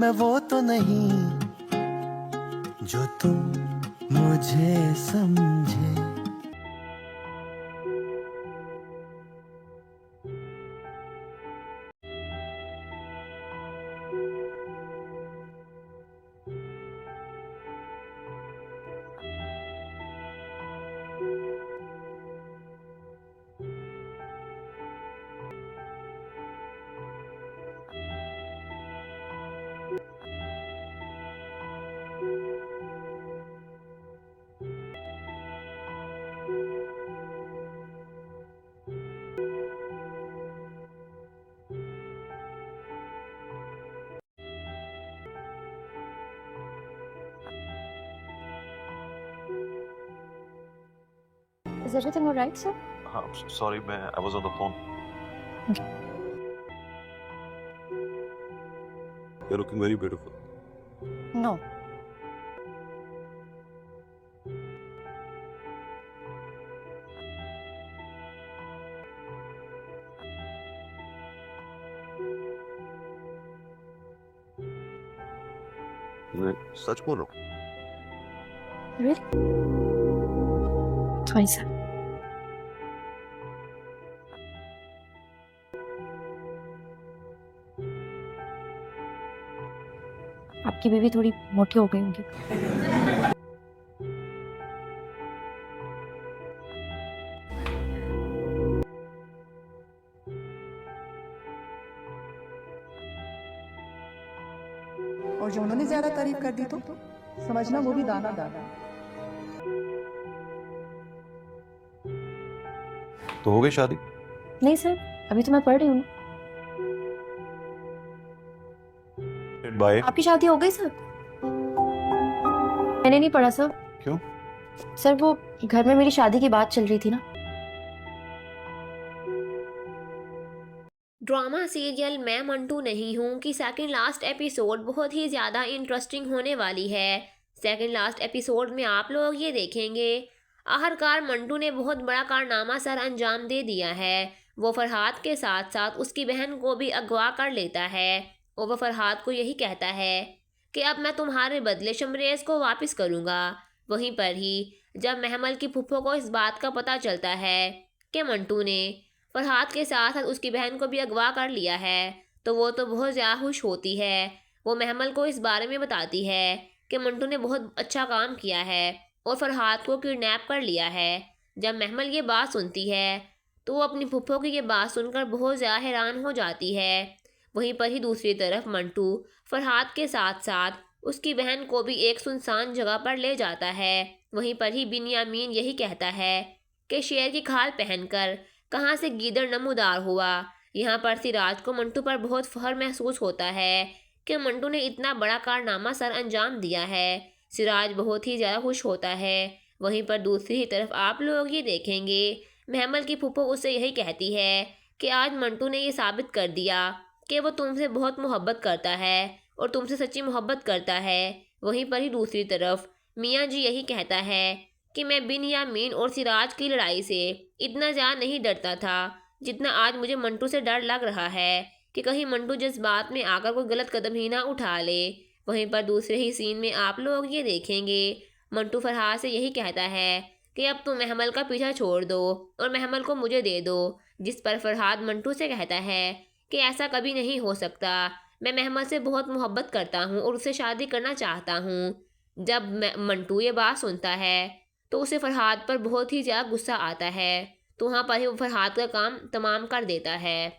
میں وہ تو نہیں جو تم مجھے سمجھے. Is everything all right, sir? Sorry, I was on the phone. You're looking very beautiful. No. میں سچ بول رہا ہوں. Really? Sorry, sir. آپ کی بیوی تھوڑی موٹی ہو گئی ہوگی. اور جو انہوں نے زیادہ تعریف کر دی تو سمجھنا وہ بھی دانا دانا. تو ہو گئی شادی؟ نہیں سر، ابھی تو میں پڑھ رہی ہوں. بائے. آپ کی شادی ہو گئی سر؟ میں نے نہیں پڑھا سر. کیوں؟ سر وہ گھر میں میری شادی کی بات چل رہی تھی نا. ڈرامہ سیریل میں منٹو نہیں ہوں کی سیکنڈ لاسٹ ایپیسوڈ بہت ہی زیادہ انٹرسٹنگ ہونے والی ہے. سیکنڈ لاسٹ ایپیسوڈ میں آپ لوگ یہ دیکھیں گے آخرکار منٹو نے بہت بڑا کارنامہ سر انجام دے دیا ہے. وہ فرحاد کے ساتھ ساتھ اس کی بہن کو بھی اغوا کر لیتا ہے اور وہ فرحاد کو یہی کہتا ہے کہ اب میں تمہارے بدلے شمریز کو واپس کروں گا. وہیں پر ہی جب محمل کی پھپھو کو اس بات کا پتہ چلتا ہے کہ منٹو نے فرحاد کے ساتھ اس کی بہن کو بھی اغوا کر لیا ہے تو وہ تو بہت زیادہ خوش ہوتی ہے. وہ محمل کو اس بارے میں بتاتی ہے کہ منٹو نے بہت اچھا کام کیا ہے اور فرحاد کو کڈنیپ کر لیا ہے. جب محمل یہ بات سنتی ہے تو وہ اپنی پھپھو کی یہ بات سن کر بہت زیادہ حیران ہو جاتی ہے. وہیں پر ہی دوسری طرف منٹو فرحاد کے ساتھ ساتھ اس کی بہن کو بھی ایک سنسان جگہ پر لے جاتا ہے. وہیں پر ہی بنیامین یہی کہتا ہے کہ شیر کی کھال پہن کر کہاں سے گیدڑ نمودار ہوا. یہاں پر سراج کو منٹو پر بہت فخر محسوس ہوتا ہے کہ منٹو نے اتنا بڑا کارنامہ سر انجام دیا ہے. سراج بہت ہی زیادہ خوش ہوتا ہے. وہیں پر دوسری ہی طرف آپ لوگ یہ دیکھیں گے محمل کی پھپھو اس سے یہی کہتی ہے کہ آج منٹو نے یہ ثابت کر دیا کہ وہ تم سے بہت محبت کرتا ہے اور تم سے سچی محبت کرتا ہے. وہیں پر ہی دوسری طرف میاں جی یہی کہتا ہے کہ میں بنیامین اور سراج کی لڑائی سے اتنا زیادہ نہیں ڈرتا تھا جتنا آج مجھے منٹو سے ڈر لگ رہا ہے کہ کہیں منٹو جذبات میں آ کر کوئی غلط قدم ہی نہ اٹھا لے. وہیں پر دوسرے ہی سین میں آپ لوگ یہ دیکھیں گے منٹو فرحاد سے یہی کہتا ہے کہ اب تم محمل کا پیچھا چھوڑ دو اور محمل کو مجھے دے دو. جس پر فرحاد منٹو سے کہتا ہے کہ ایسا کبھی نہیں ہو سکتا. میں محمل سے بہت محبت کرتا ہوں اور اسے شادی کرنا چاہتا ہوں. جب منٹو یہ بات سنتا ہے تو اسے فرحاد پر بہت ہی زیادہ غصہ آتا ہے تو وہاں پر ہی وہ فرحاد کا کام تمام کر دیتا ہے.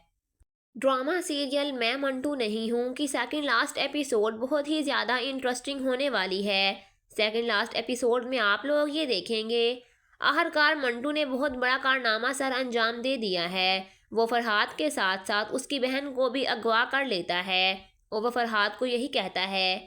ڈرامہ سیریل میں منٹو نہیں ہوں کی سیکنڈ لاسٹ ایپیسوڈ بہت ہی زیادہ انٹرسٹنگ ہونے والی ہے. سیکنڈ لاسٹ ایپیسوڈ میں آپ لوگ یہ دیکھیں گے آخرکار منٹو نے بہت بڑا کارنامہ سر انجام دے دیا ہے. وہ فرحاد کے ساتھ ساتھ اس کی بہن کو بھی اغوا کر لیتا ہے اور وہ فرحاد کو یہی کہتا ہے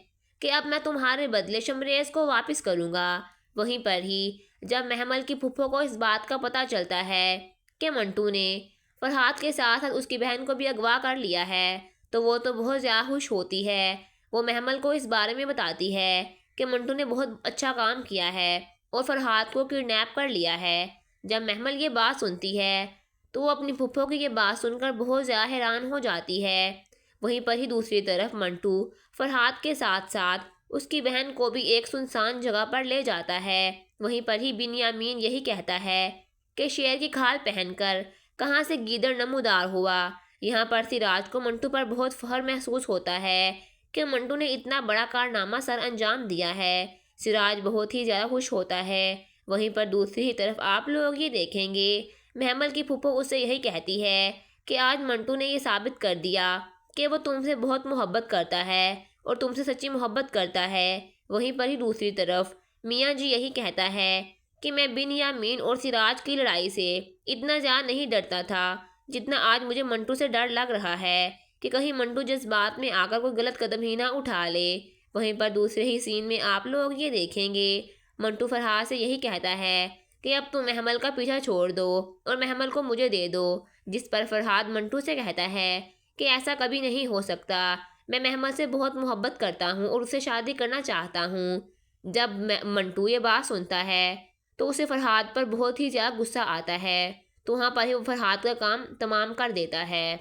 کہ اب میں تمہارے بدلے شمریز کو واپس کروں گا. وہیں پر ہی جب محمل کی پھپھو کو اس بات کا پتہ چلتا ہے کہ منٹو نے فرحاد کے ساتھ اس کی بہن کو بھی اغوا کر لیا ہے تو وہ تو بہت زیادہ خوش ہوتی ہے. وہ محمل کو اس بارے میں بتاتی ہے کہ منٹو نے بہت اچھا کام کیا ہے اور فرحاد کو کڈنیپ کر لیا ہے. جب محمل یہ بات سنتی ہے تو وہ اپنی پھپھو کی یہ بات سن کر بہت زیادہ حیران ہو جاتی ہے. وہیں پر ہی دوسری طرف منٹو فرحات کے ساتھ ساتھ اس کی بہن کو بھی ایک سنسان جگہ پر لے جاتا ہے۔ وہیں پر ہی بنیامین یہی کہتا ہے کہ شیر کی کھال پہن کر کہاں سے گیدڑ نمودار ہوا۔ یہاں پر سراج کو منٹو پر بہت فخر محسوس ہوتا ہے کہ منٹو نے اتنا بڑا کارنامہ سر انجام دیا ہے۔ سراج بہت ہی زیادہ خوش ہوتا ہے۔ وہیں پر دوسری طرف آپ لوگ یہ دیکھیں گے محمل کی پھپھو اس سے یہی کہتی ہے کہ آج منٹو نے یہ ثابت کر دیا کہ وہ تم سے بہت محبت کرتا ہے اور تم سے سچی محبت کرتا ہے۔ وہیں پر ہی دوسری طرف میاں جی یہی کہتا ہے کہ میں بنیامین اور سراج کی لڑائی سے اتنا زیادہ نہیں ڈرتا تھا جتنا آج مجھے منٹو سے ڈر لگ رہا ہے کہ کہیں منٹو جذبات میں آ کر کوئی غلط قدم ہی نہ اٹھا لے۔ وہیں پر دوسرے ہی سین میں آپ لوگ یہ دیکھیں گے منٹو فرحات سے یہی کہتا ہے کہ اب تم محمل کا پیچھا چھوڑ دو اور محمل کو مجھے دے دو، جس پر فرحات منٹو سے کہتا ہے کہ ایسا کبھی نہیں ہو سکتا، میں محمل سے بہت محبت کرتا ہوں اور اسے شادی کرنا چاہتا ہوں۔ جب منٹو یہ بات سنتا ہے تو اسے فرحات پر بہت ہی زیادہ غصہ آتا ہے، تو وہاں پر ہی وہ فرحات کا کام تمام کر دیتا ہے۔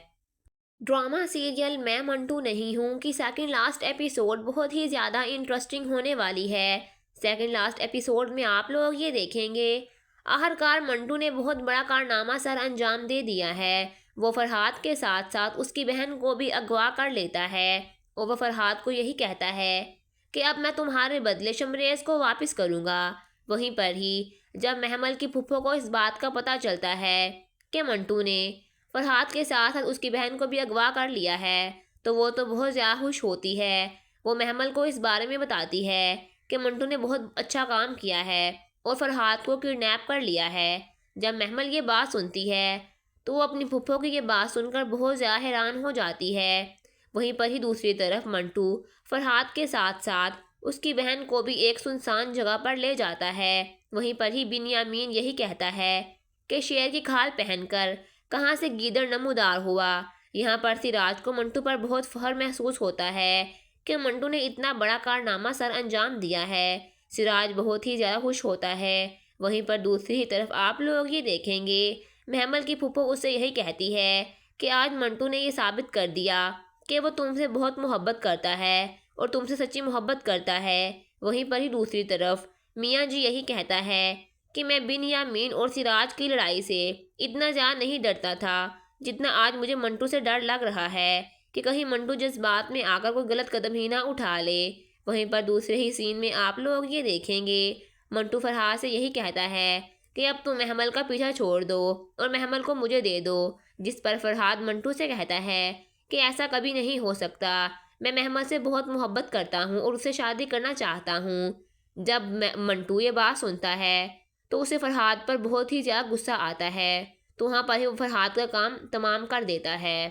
ڈرامہ سیریل میں منٹو نہیں ہوں کی سیکنڈ لاسٹ ایپیسوڈ بہت ہی زیادہ انٹرسٹنگ ہونے والی ہے۔ سیکنڈ لاسٹ ایپیسوڈ میں آپ لوگ یہ دیکھیں گے آخرکار منٹو نے بہت بڑا کارنامہ سر انجام دے دیا ہے۔ وہ فرحات کے ساتھ ساتھ اس کی بہن کو بھی اغوا کر لیتا ہے اور وہ فرحات کو یہی کہتا ہے کہ اب میں تمہارے بدلے شمریز کو واپس کروں گا۔ وہیں پر ہی جب محمل کی پھپھو کو اس بات کا پتہ چلتا ہے کہ منٹو نے فرحات کے ساتھ اس کی بہن کو بھی اغوا کر لیا ہے تو وہ تو بہت زیادہ خوش ہوتی ہے۔ وہ محمل کو اس بارے میں بتاتی ہے کہ منٹو نے بہت اچھا کام کیا ہے اور فرحات کو کڈنیپ کر لیا ہے۔ جب محمل یہ بات سنتی ہے تو وہ اپنی پھپھو کی یہ بات سن کر بہت زیادہ حیران ہو جاتی ہے۔ وہیں پر ہی دوسری طرف منٹو فرحات کے ساتھ ساتھ اس کی بہن کو بھی ایک سنسان جگہ پر لے جاتا ہے۔ وہیں پر ہی بنیامین یہی کہتا ہے کہ شیر کی کھال پہن کر کہاں سے گیدڑ نمودار ہوا۔ یہاں پر سراج کو منٹو پر بہت فخر محسوس ہوتا ہے کہ منٹو نے اتنا بڑا کارنامہ سر انجام دیا ہے۔ سراج بہت ہی زیادہ خوش ہوتا ہے۔ وہیں پر دوسری طرف آپ لوگ یہ دیکھیں گے محمل کی پھپھو اس سے یہی کہتی ہے کہ آج منٹو نے یہ ثابت کر دیا کہ وہ تم سے بہت محبت کرتا ہے اور تم سے سچی محبت کرتا ہے۔ وہیں پر ہی دوسری طرف میاں جی یہی کہتا ہے کہ میں بنیامین اور سراج کی لڑائی سے اتنا زیادہ نہیں ڈرتا تھا جتنا آج مجھے منٹو سے ڈر لگ رہا ہے کہ کہیں منٹو جذبات میں آ کر کوئی غلط قدم ہی نہ اٹھا لے۔ وہیں پر دوسرے ہی سین میں آپ لوگ یہ دیکھیں گے منٹو فرحات سے یہی کہتا ہے کہ اب تم محمل کا پیچھا چھوڑ دو اور محمل کو مجھے دے دو، جس پر فرحات منٹو سے کہتا ہے کہ ایسا کبھی نہیں ہو سکتا، میں محمل سے بہت محبت کرتا ہوں اور اسے شادی کرنا چاہتا ہوں۔ جب منٹو یہ بات سنتا ہے تو اسے فرحات پر بہت ہی زیادہ غصہ آتا ہے، تو وہاں پر ہی وہ فرحات کا کام تمام کر دیتا ہے۔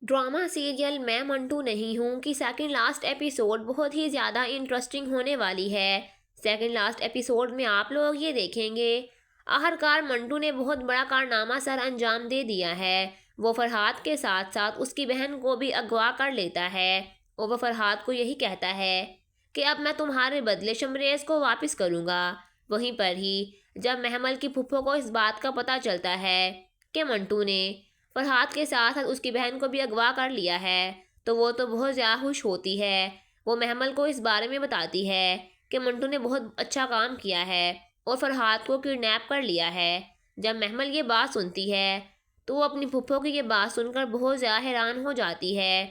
ڈرامہ سیریل میں منٹو نہیں ہوں کی سیکنڈ لاسٹ ایپیسوڈ بہت ہی زیادہ انٹرسٹنگ ہونے والی ہے۔ سیکنڈ لاسٹ ایپیسوڈ میں آپ لوگ یہ دیکھیں گے آخرکار منٹو نے بہت بڑا کارنامہ سر انجام دے دیا ہے۔ وہ فرحات کے ساتھ ساتھ اس کی بہن کو بھی اغوا کر لیتا ہے اور وہ فرحات کو یہی کہتا ہے کہ اب میں تمہارے بدلے شمریز کو واپس کروں گا۔ وہیں پر ہی جب محمل کی پھپھو کو اس بات کا پتہ چلتا ہے کہ منٹو نے فرحات کے ساتھ اس کی بہن کو بھی اغوا کر لیا ہے تو وہ تو بہت زیادہ خوش ہوتی ہے۔ وہ محمل کو اس بارے میں بتاتی ہے کہ منٹو نے بہت اچھا کام کیا ہے اور فرحات کو کڈنیپ کر لیا ہے۔ جب محمل یہ بات سنتی ہے تو وہ اپنی پھپھو کی یہ بات سن کر بہت زیادہ حیران ہو جاتی ہے۔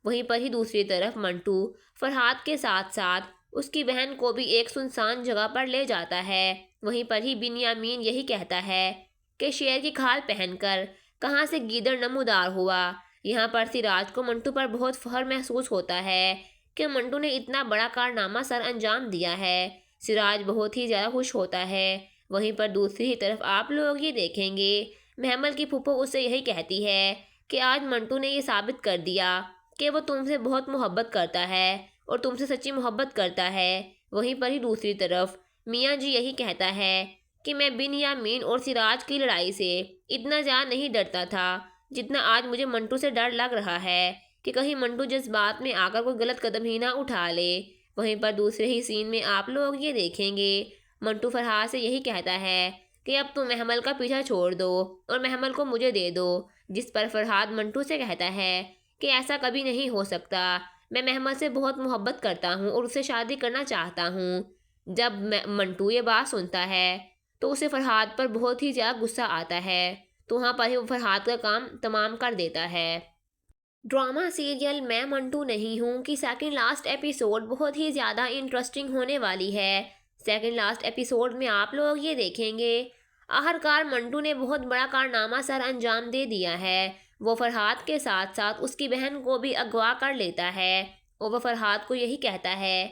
وہیں پر ہی دوسری طرف منٹو فرحات کے ساتھ ساتھ اس کی بہن کو بھی ایک سنسان جگہ پر لے جاتا ہے۔ وہیں پر ہی بنیامین یہی کہتا ہے کہ شیر کی کھال پہن کر کہاں سے گیدڑ نمودار ہوا۔ یہاں پر سراج کو منٹو پر بہت فخر محسوس ہوتا ہے کہ منٹو نے اتنا بڑا کارنامہ سر انجام دیا ہے۔ سراج بہت ہی زیادہ خوش ہوتا ہے۔ وہیں پر دوسری طرف آپ لوگ یہ دیکھیں گے محمل کی پھپھو اس سے یہی کہتی ہے کہ آج منٹو نے یہ ثابت کر دیا کہ وہ تم سے بہت محبت کرتا ہے اور تم سے سچی محبت کرتا ہے۔ وہیں پر ہی دوسری طرف میاں جی یہی کہتا ہے کہ میں بنیامین اور سراج کی لڑائی سے اتنا زیادہ نہیں ڈرتا تھا جتنا آج مجھے منٹو سے ڈر لگ رہا ہے کہ کہیں منٹو جذبات میں آ کر کوئی غلط قدم ہی نہ اٹھا لے۔ وہیں پر دوسرے ہی سین میں آپ لوگ یہ دیکھیں گے منٹو فرحات سے یہی کہتا ہے کہ اب تم محمل کا پیچھا چھوڑ دو اور محمل کو مجھے دے دو، جس پر فرحات منٹو سے کہتا ہے کہ ایسا کبھی نہیں ہو سکتا، میں محمد سے بہت محبت کرتا ہوں اور اسے شادی کرنا چاہتا ہوں۔ جب منٹو یہ بات سنتا ہے تو اسے فرحاد پر بہت ہی زیادہ غصہ آتا ہے، تو وہاں پر ہی وہ فرحاد کا کام تمام کر دیتا ہے۔ ڈرامہ سیریل میں منٹو نہیں ہوں کی سیکنڈ لاسٹ ایپیسوڈ بہت ہی زیادہ انٹرسٹنگ ہونے والی ہے۔ سیکنڈ لاسٹ ایپیسوڈ میں آپ لوگ یہ دیکھیں گے آخرکار منٹو نے بہت بڑا کارنامہ سر انجام دے دیا ہے۔ وہ فرحاد کے ساتھ ساتھ اس کی بہن کو بھی اغوا کر لیتا ہے اور وہ فرحاد کو یہی کہتا ہے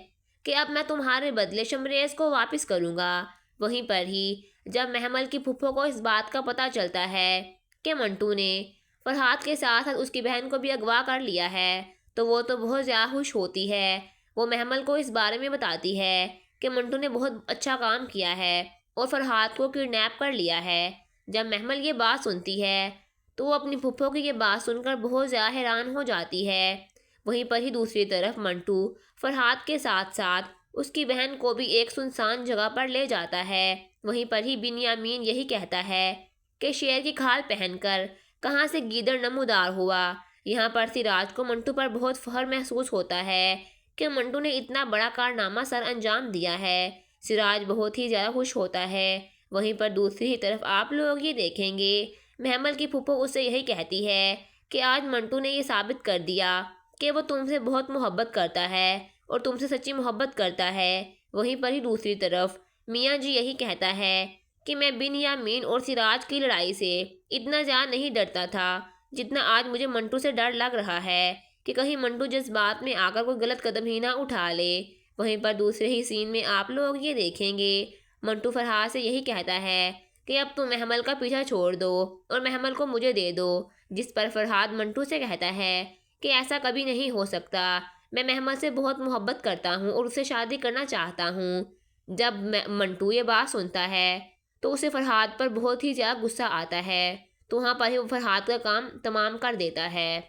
کہ اب میں تمہارے بدلے شمریز کو واپس کروں گا۔ وہیں پر ہی جب محمل کی پھپھو کو اس بات کا پتہ چلتا ہے کہ منٹو نے فرحاد کے ساتھ ساتھ اس کی بہن کو بھی اغوا کر لیا ہے تو وہ تو بہت زیادہ خوش ہوتی ہے۔ وہ محمل کو اس بارے میں بتاتی ہے کہ منٹو نے بہت اچھا کام کیا ہے اور فرحاد کو کڈنیپ کر لیا ہے۔ جب محمل یہ بات سنتی ہے تو وہ اپنی پھپھو کی یہ بات سن کر بہت زیادہ حیران ہو جاتی ہے۔ وہیں پر ہی دوسری طرف منٹو فرحاد کے ساتھ ساتھ اس کی بہن کو بھی ایک سنسان جگہ پر لے جاتا ہے۔ وہیں پر ہی بنیامین یہی کہتا ہے کہ شیر کی کھال پہن کر کہاں سے گیدڑ نمودار ہوا۔ یہاں پر سراج کو منٹو پر بہت فخر محسوس ہوتا ہے کہ منٹو نے اتنا بڑا کارنامہ سر انجام دیا ہے۔ سراج بہت ہی زیادہ خوش ہوتا ہے۔ وہیں پر دوسری طرف آپ لوگ یہ دیکھیں گے محمل کی پھپھو اس سے یہی کہتی ہے کہ آج منٹو نے یہ ثابت کر دیا کہ وہ تم سے بہت محبت کرتا ہے اور تم سے سچی محبت کرتا ہے۔ وہیں پر ہی دوسری طرف میاں جی یہی کہتا ہے کہ میں بنیامین اور سراج کی لڑائی سے اتنا زیادہ نہیں ڈرتا تھا جتنا آج مجھے منٹو سے ڈر لگ رہا ہے کہ کہیں منٹو جذبات میں آ کر کوئی غلط قدم ہی نہ اٹھا لے۔ وہیں پر دوسرے ہی سین میں آپ لوگ یہ دیکھیں گے منٹو فرحاد سے یہی کہتا ہے کہ اب تم محمل کا پیچھا چھوڑ دو اور محمل کو مجھے دے دو، جس پر فرحاد منٹو سے کہتا ہے کہ ایسا کبھی نہیں ہو سکتا، میں محمل سے بہت محبت کرتا ہوں اور اسے شادی کرنا چاہتا ہوں۔ جب منٹو یہ بات سنتا ہے تو اسے فرحاد پر بہت ہی زیادہ غصہ آتا ہے، تو وہاں پر ہی وہ فرحاد کا کام تمام کر دیتا ہے۔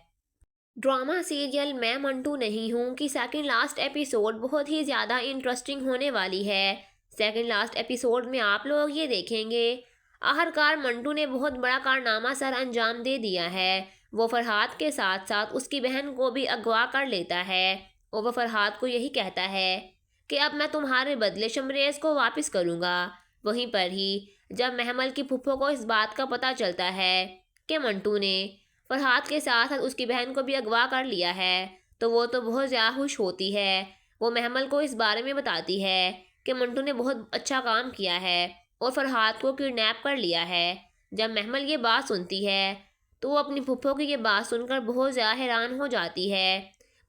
ڈرامہ سیریل میں منٹو نہیں ہوں کی سیکنڈ لاسٹ ایپیسوڈ بہت ہی زیادہ انٹرسٹنگ ہونے والی ہے۔ سیکنڈ لاسٹ ایپیسوڈ میں آپ لوگ یہ دیکھیں گے آخرکار منٹو نے بہت بڑا کارنامہ سر انجام دے دیا ہے۔ وہ فرحاد کے ساتھ ساتھ اس کی بہن کو بھی اغوا کر لیتا ہے اور وہ فرحاد کو یہی کہتا ہے کہ اب میں تمہارے بدلے شمریز کو واپس کروں گا۔ وہیں پر ہی جب محمل کی پھپھو کو اس بات کا پتہ چلتا ہے کہ منٹو نے فرحاد کے ساتھ ساتھ اس کی بہن کو بھی اغوا کر لیا ہے تو وہ تو بہت زیادہ خوش ہوتی ہے۔ وہ محمل کو اس بارے میں بتاتی ہے کہ منٹو نے بہت اچھا کام کیا ہے اور فرحاد کو کڈنیپ کر لیا ہے۔ جب محمل یہ بات سنتی ہے تو وہ اپنی پھپھو کی یہ بات سن کر بہت زیادہ حیران ہو جاتی ہے۔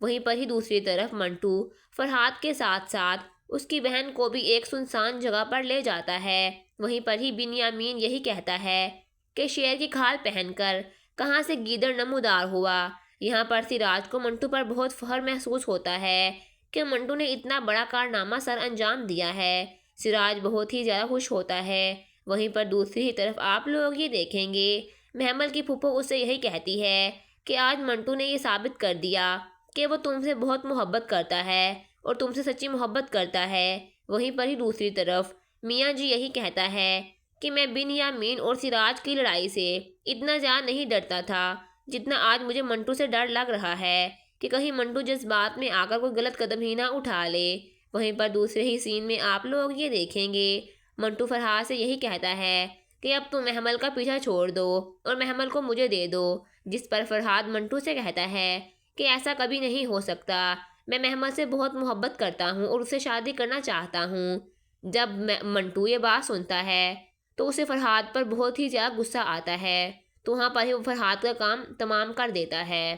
وہیں پر ہی دوسری طرف منٹو فرحاد کے ساتھ ساتھ اس کی بہن کو بھی ایک سنسان جگہ پر لے جاتا ہے۔ وہیں پر ہی بنیامین یہی کہتا ہے کہ شیر کی کھال پہن کر کہاں سے گیدڑ نمودار ہوا۔ یہاں پر سراج کو منٹو پر بہت فخر محسوس ہوتا ہے کہ منٹو نے اتنا بڑا کارنامہ سر انجام دیا ہے۔ سراج بہت ہی زیادہ خوش ہوتا ہے۔ وہیں پر دوسری طرف آپ لوگ یہ دیکھیں گے محمل کی پھپھو اس سے یہی کہتی ہے کہ آج منٹو نے یہ ثابت کر دیا کہ وہ تم سے بہت محبت کرتا ہے اور تم سے سچی محبت کرتا ہے۔ وہیں پر ہی دوسری طرف میاں جی یہی کہتا ہے کہ میں بنیامین اور سراج کی لڑائی سے اتنا زیادہ نہیں ڈرتا تھا جتنا آج مجھے منٹو سے ڈر لگ رہا ہے کہ کہیں منٹو جذبات میں آ کر کوئی غلط قدم ہی نہ اٹھا لے۔ وہیں پر دوسرے ہی سین میں آپ لوگ یہ دیکھیں گے منٹو فرحاد سے یہی کہتا ہے کہ اب تم محمل کا پیچھا چھوڑ دو اور محمل کو مجھے دے دو، جس پر فرحاد منٹو سے کہتا ہے کہ ایسا کبھی نہیں ہو سکتا، میں محمل سے بہت محبت کرتا ہوں اور اسے شادی کرنا چاہتا ہوں۔ جب منٹو یہ بات سنتا ہے تو اسے فرحاد پر بہت ہی زیادہ غصہ آتا ہے، تو وہاں پر ہی وہ فرحاد کا کام تمام کر دیتا ہے۔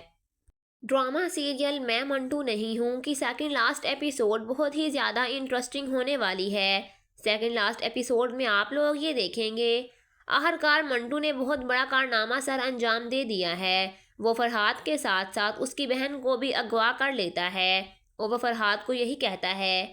ڈرامہ سیریل میں منٹو نہیں ہوں کی سیکنڈ لاسٹ ایپیسوڈ بہت ہی زیادہ انٹرسٹنگ ہونے والی ہے۔ سیکنڈ لاسٹ ایپیسوڈ میں آپ لوگ یہ دیکھیں گے آخرکار منٹو نے بہت بڑا کارنامہ سر انجام دے دیا ہے۔ وہ فرحاد کے ساتھ ساتھ اس کی بہن کو بھی اغوا کر لیتا ہے اور وہ فرحاد کو یہی کہتا ہے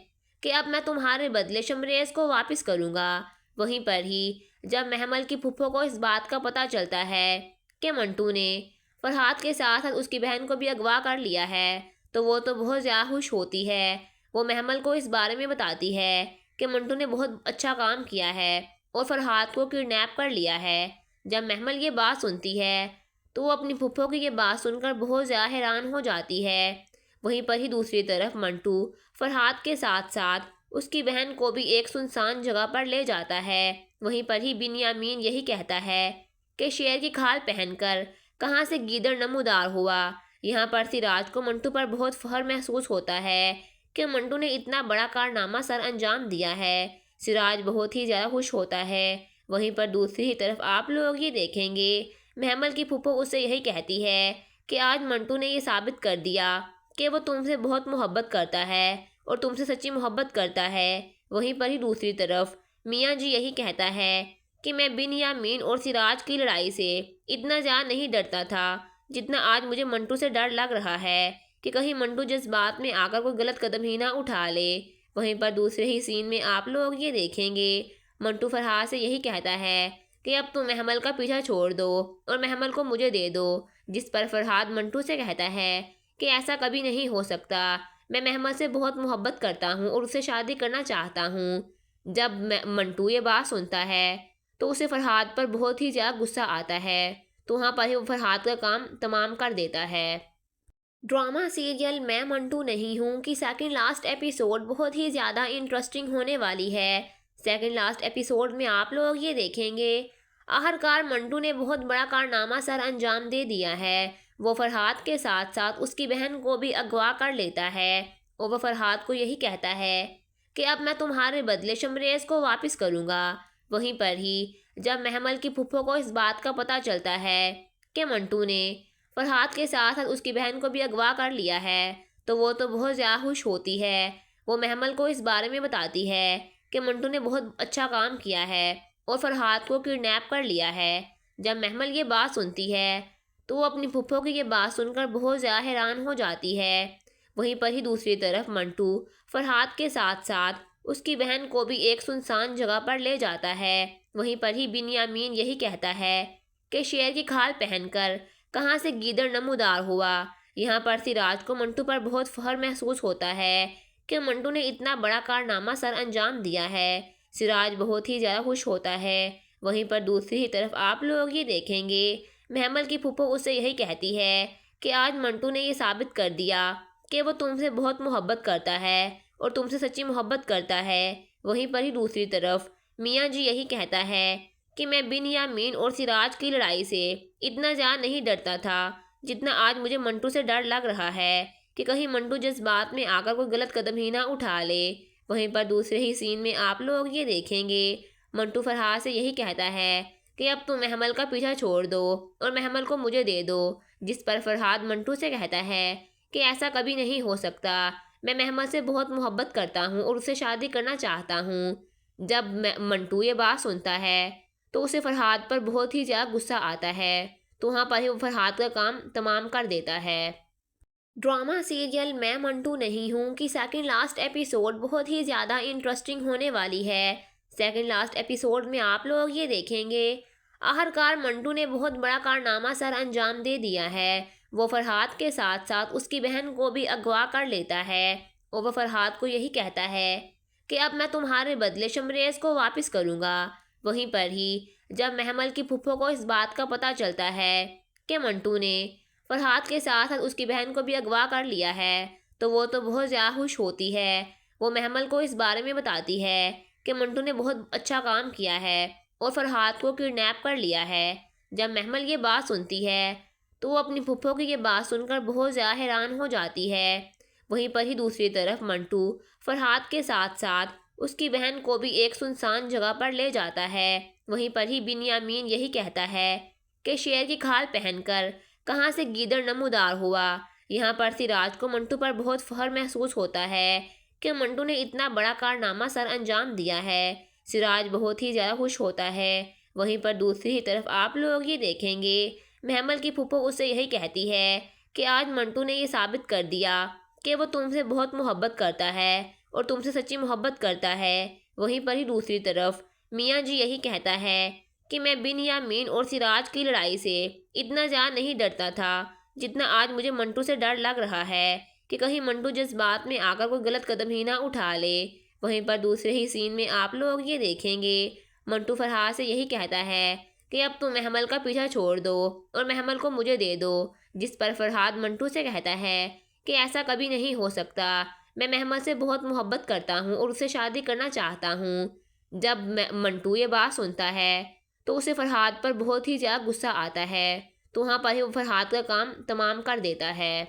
کہ اب میں تمہارے بدلے شمریز کو واپس کروں گا۔ وہیں پر ہی جب محمل کی پھپھو کو اس بات کا پتہ چلتا ہے کہ منٹو نے فرحاد کے ساتھ ساتھ اس کی بہن کو بھی اغوا کر لیا ہے تو وہ تو بہت زیادہ خوش ہوتی ہے۔ وہ محمل کو اس بارے میں بتاتی ہے کہ منٹو نے بہت اچھا کام کیا ہے اور فرحاد کو کڈنیپ کر لیا ہے۔ جب محمل یہ بات سنتی ہے تو وہ اپنی پھپھو کی یہ بات سن کر بہت زیادہ حیران ہو جاتی ہے۔ وہیں پر ہی دوسری طرف منٹو فرحات کے ساتھ ساتھ اس کی بہن کو بھی ایک سنسان جگہ پر لے جاتا ہے۔ وہیں پر ہی بنیامین یہی کہتا ہے کہ شیر کی کھال پہن کر کہاں سے گیدڑ نمودار ہوا۔ یہاں پر سراج کو منٹو پر بہت فخر محسوس ہوتا ہے کہ منٹو نے اتنا بڑا کارنامہ سر انجام دیا ہے۔ سراج بہت ہی زیادہ خوش ہوتا ہے۔ وہیں پر دوسری ہی طرف آپ لوگ یہ دیکھیں گے محمل کی پھپھو اس سے یہی کہتی ہے کہ آج منٹو نے یہ ثابت کر دیا کہ وہ تم سے بہت محبت کرتا ہے اور تم سے سچی محبت کرتا ہے۔ وہیں پر ہی دوسری طرف میاں جی یہی کہتا ہے کہ میں بنیامین اور سراج کی لڑائی سے اتنا زیادہ نہیں ڈرتا تھا جتنا آج مجھے منٹو سے ڈر لگ رہا ہے کہ کہیں منٹو جذبات میں آ کر کوئی غلط قدم ہی نہ اٹھا لے۔ وہیں پر دوسرے ہی سین میں آپ لوگ یہ دیکھیں گے منٹو فرحات سے یہی کہتا ہے کہ اب تم محمل کا پیچھا چھوڑ دو اور محمل کو مجھے دے دو، جس پر فرحات منٹو سے کہتا ہے کہ ایسا کبھی نہیں ہو سکتا، میں محمل سے بہت محبت کرتا ہوں اور اسے شادی کرنا چاہتا ہوں۔ جب منٹو یہ بات سنتا ہے تو اسے فرحات پر بہت ہی زیادہ غصہ آتا ہے، تو وہاں پر ہی وہ فرحات کا کام تمام کر دیتا ہے۔ ڈرامہ سیریل میں منٹو نہیں ہوں کی سیکنڈ لاسٹ ایپیسوڈ بہت ہی زیادہ انٹرسٹنگ ہونے والی ہے۔ سیکنڈ لاسٹ ایپیسوڈ میں آپ لوگ یہ دیکھیں گے آخرکار منٹو نے بہت بڑا کارنامہ سر انجام دے دیا ہے۔ وہ فرحات کے ساتھ ساتھ اس کی بہن کو بھی اغوا کر لیتا ہے اور وہ فرحات کو یہی کہتا ہے کہ اب میں تمہارے بدلے شمریز کو واپس کروں گا۔ وہیں پر ہی جب محمل کی پھپھو کو اس بات کا پتہ چلتا ہے کہ منٹو نے فرحات کے ساتھ ساتھ اس کی بہن کو بھی اغوا کر لیا ہے تو وہ تو بہت زیادہ خوش ہوتی ہے۔ وہ محمل کو اس بارے میں بتاتی ہے کہ منٹو نے بہت اچھا کام کیا ہے اور فرحات کو کڈنیپ کر لیا ہے۔ جب محمل یہ بات سنتی ہے تو وہ اپنی پھپھو کی یہ بات سن کر بہت زیادہ حیران ہو جاتی ہے۔ وہیں پر ہی دوسری طرف منٹو فرحات کے ساتھ ساتھ اس کی بہن کو بھی ایک سنسان جگہ پر لے جاتا ہے۔ وہیں پر ہی بنیامین یہی کہتا ہے کہ شیر کی کھال پہن کر کہاں سے گیدڑ نمودار ہوا۔ یہاں پر سراج کو منٹو پر بہت فخر محسوس ہوتا ہے کہ منٹو نے اتنا بڑا کارنامہ سر انجام دیا ہے۔ سراج بہت ہی زیادہ خوش ہوتا ہے۔ وہیں پر دوسری ہی طرف آپ لوگ یہ دیکھیں گے محمل کی پھپھو اس سے یہی کہتی ہے کہ آج منٹو نے یہ ثابت کر دیا کہ وہ تم سے بہت محبت کرتا ہے اور تم سے سچی محبت کرتا ہے۔ وہیں پر ہی دوسری طرف میاں جی یہی کہتا ہے کہ میں بنیامین اور سراج کی لڑائی سے اتنا زیادہ نہیں ڈرتا تھا جتنا آج مجھے منٹو سے ڈر لگ رہا ہے کہ کہیں منٹو جذبات میں آ کر کوئی غلط قدم ہی نہ اٹھا لے۔ وہیں پر دوسرے ہی سین میں آپ لوگ یہ دیکھیں گے منٹو فرحات سے یہی کہتا ہے کہ اب تم محمل کا پیچھا چھوڑ دو اور محمل کو مجھے دے دو، جس پر فرحات منٹو سے کہتا ہے کہ ایسا کبھی نہیں ہو سکتا، میں محمل سے بہت محبت کرتا ہوں اور اسے شادی کرنا چاہتا ہوں۔ جب منٹو یہ بات سنتا ہے تو اسے فرحات پر بہت ہی زیادہ غصہ آتا ہے، تو وہاں پر ہی وہ فرحات کا کام تمام کر دیتا ہے۔ ڈرامہ سیریل میں منٹو نہیں ہوں کی سیکنڈ لاسٹ ایپیسوڈ بہت ہی زیادہ انٹرسٹنگ ہونے والی ہے۔ سیکنڈ لاسٹ ایپیسوڈ میں آپ لوگ یہ دیکھیں گے آخرکار منٹو نے بہت بڑا کارنامہ سر انجام دے دیا ہے۔ وہ فرحات کے ساتھ ساتھ اس کی بہن کو بھی اغوا کر لیتا ہے اور وہ فرحات کو یہی کہتا ہے کہ اب میں تمہارے بدلے شمریز کو واپس کروں گا۔ وہیں پر ہی جب محمل کی پھپھو کو اس بات کا پتہ چلتا ہے کہ منٹو نے فرحات کے ساتھ ساتھ اس کی بہن کو بھی اغوا کر لیا ہے تو وہ تو بہت زیادہ خوش ہوتی ہے۔ وہ محمل کو اس بارے میں بتاتی ہے کہ منٹو نے بہت اچھا کام کیا ہے اور فرحات کو کڈنیپ کر لیا ہے۔ جب محمل یہ بات سنتی ہے تو وہ اپنی پھپھو کی یہ بات سن کر بہت زیادہ حیران ہو جاتی ہے۔ وہیں پر ہی دوسری طرف منٹو فرحات کے ساتھ ساتھ اس کی بہن کو بھی ایک سنسان جگہ پر لے جاتا ہے۔ وہیں پر ہی بنیامین یہی کہتا ہے کہ شیر کی کھال پہن کر کہاں سے گیدڑ نمودار ہوا۔ یہاں پر سراج کو منٹو پر بہت فخر محسوس ہوتا ہے کہ منٹو نے اتنا بڑا کارنامہ سر انجام دیا ہے۔ سراج بہت ہی زیادہ خوش ہوتا ہے۔ وہیں پر دوسری ہی طرف آپ لوگ یہ دیکھیں گے محمل کی پھپھو اس سے یہی کہتی ہے کہ آج منٹو نے یہ ثابت کر دیا کہ وہ تم سے بہت محبت کرتا ہے اور تم سے سچی محبت کرتا ہے۔ وہیں پر ہی دوسری طرف میاں جی یہی کہتا ہے کہ میں بنیامین اور سراج کی لڑائی سے اتنا زیادہ نہیں ڈرتا تھا جتنا آج مجھے منٹو سے ڈر لگ رہا ہے کہ کہیں منٹو جذبات میں آ کر کوئی غلط قدم ہی نہ اٹھا لے۔ وہیں پر دوسرے ہی سین میں آپ لوگ یہ دیکھیں گے منٹو فرحات سے یہی کہتا ہے کہ اب تم محمل کا پیچھا چھوڑ دو اور محمل کو مجھے دے دو، جس پر فرحاد منٹو سے کہتا ہے کہ ایسا کبھی نہیں ہو سکتا، میں محمل سے بہت محبت کرتا ہوں اور اسے شادی کرنا چاہتا ہوں۔ جب منٹو یہ بات سنتا ہے تو اسے فرحاد پر بہت ہی زیادہ غصہ آتا ہے، تو وہاں پر ہی وہ فرحاد کا کام تمام کر دیتا ہے۔